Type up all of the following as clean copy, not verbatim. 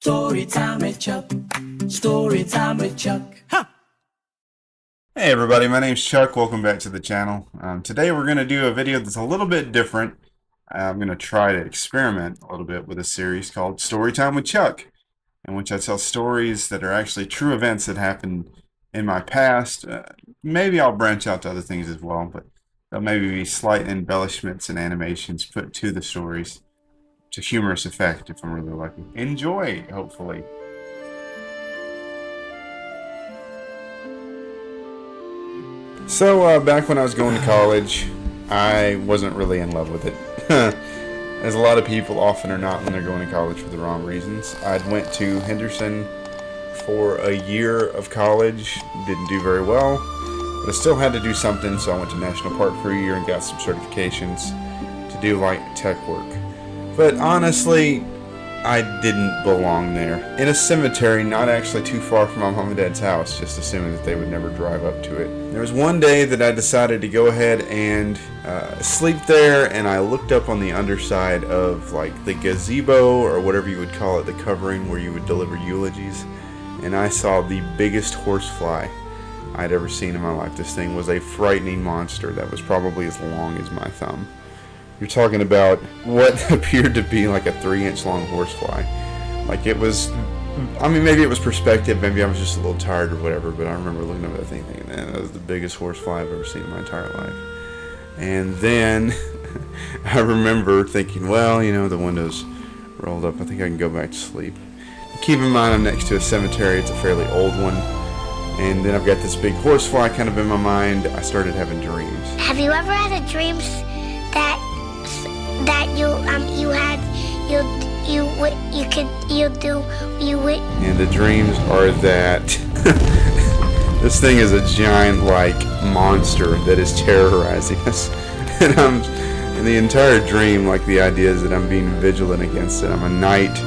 Story time with Chuck. Story time with Chuck. Huh. Hey everybody, my name's Chuck. Welcome back to the channel. Today we're going to do a video that's a little bit different. I'm going to try to experiment a little bit with a series called Story Time with Chuck, in which I tell stories that are actually true events that happened in my past. Maybe I'll branch out to other things as well, but there'll maybe be slight embellishments and animations put to the stories to humorous effect if I'm really lucky. Enjoy, hopefully. So back when I was going to college, I wasn't really in love with it. As a lot of people often are not when they're going to college for the wrong reasons. I went to Henderson for a year of college, didn't do very well, but I still had to do something, so I went to National Park for a year and got some certifications to do like tech work. But honestly, I didn't belong there. In a cemetery not actually too far from my mom and dad's house, just assuming that they would never drive up to it. There was one day that I decided to go ahead and sleep there, and I looked up on the underside of like the gazebo, or whatever you would call it, the covering where you would deliver eulogies, and I saw the biggest horsefly I'd ever seen in my life. This thing was a frightening monster that was probably as long as my thumb. You're talking about what appeared to be like a 3-inch long horsefly. Like it was, I mean, maybe it was perspective, maybe I was just a little tired or whatever, but I remember looking at that thing thinking, man, that was the biggest horsefly I've ever seen in my entire life. And then I remember thinking, well, you know, the window's rolled up, I think I can go back to sleep. Keep in mind I'm next to a cemetery, it's a fairly old one, and then I've got this big horsefly kind of in my mind. I started having dreams. Have you ever had a dream that And the dreams are that this thing is a giant like monster that is terrorizing us, and the entire dream, like the idea is that I'm being vigilant against it. I'm a knight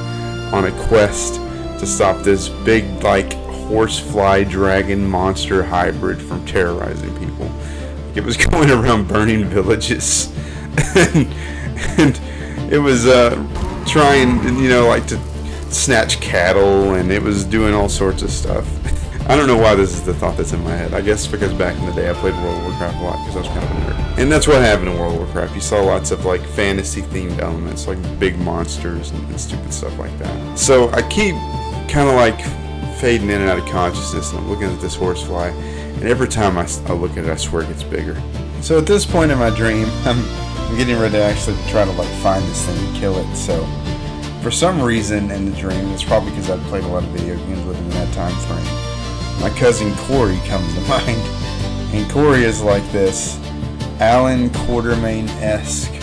on a quest to stop this big like horsefly dragon monster hybrid from terrorizing people. It was going around burning villages and it was trying, you know, like to snatch cattle, and it was doing all sorts of stuff. I don't know why this is the thought that's in my head. I guess because back in the day I played World of Warcraft a lot because I was kind of a nerd. And that's what happened in World of Warcraft. You saw lots of like fantasy themed elements, like big monsters and stupid stuff like that. So I keep kind of like fading in and out of consciousness, and I'm looking at this horsefly, and every time I look at it, I swear it gets bigger. So at this point in my dream, I'm getting ready to actually try to like find this thing and kill it. So for some reason in the dream, it's probably because I've played a lot of video games living in that time frame, my cousin Corey comes to mind. And Corey is like this Alan Quartermain-esque,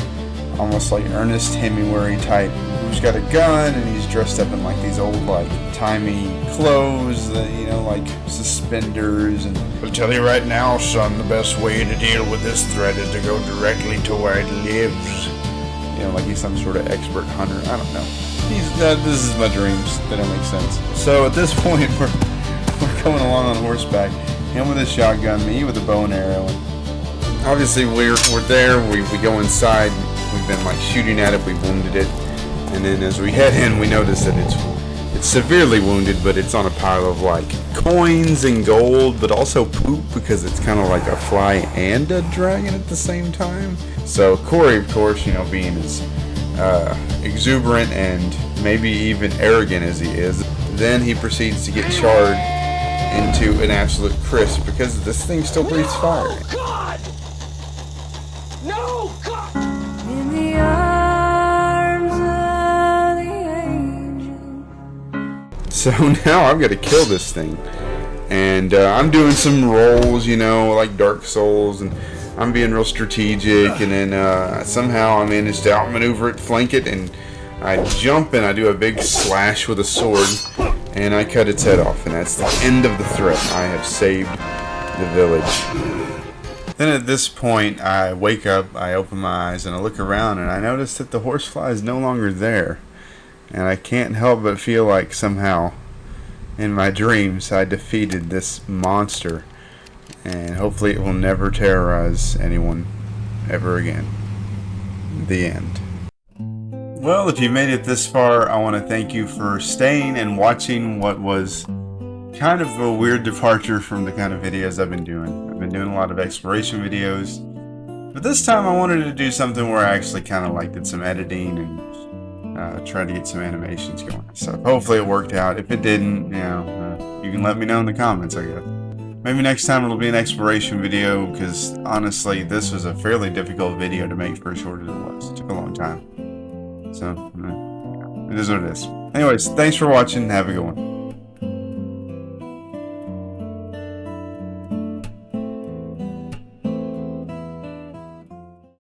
almost like Ernest Hemingway type, who's got a gun and he's dressed up in like these old like timey clothes, you know, like suspenders. And I'll tell you right now, son, the best way to deal with this threat is to go directly to where it lives. You know, like he's some sort of expert hunter. I don't know. This is my dreams. That don't make sense. So at this point, we're going along on horseback. Him with a shotgun, me with a bow and arrow. And obviously, we're there. We go inside. We've been like shooting at it. We wounded it, and then as we head in, we notice that it's severely wounded, but it's on a pile of like coins and gold, but also poop, because it's kind of like a fly and a dragon at the same time. So Corey, of course, you know, being as exuberant and maybe even arrogant as he is, then he proceeds to get charred into an absolute crisp because this thing still breathes fire. No, God! No, God! In the arms of the angel. So now I've got to kill this thing, and I'm doing some rolls, you know, like Dark Souls, and I'm being real strategic, and then somehow I manage to outmaneuver it, flank it, and I jump and I do a big slash with a sword, and I cut its head off, and that's the end of the threat. I have saved the village. Then at this point, I wake up, I open my eyes, and I look around, and I notice that the horsefly is no longer there. And I can't help but feel like somehow, in my dreams, I defeated this monster. And hopefully it will never terrorize anyone ever again. The end. Well, if you made it this far, I want to thank you for staying and watching what was kind of a weird departure from the kind of videos I've been doing. I've been doing a lot of exploration videos, but this time I wanted to do something where I actually kind of like did some editing and try to get some animations going. So hopefully it worked out. If it didn't, you know, you can let me know in the comments, I guess. Maybe next time it'll be an exploration video, because honestly, this was a fairly difficult video to make for as short as it was. It took a long time. So, it is what it is. Anyways, thanks for watching. Have a good one.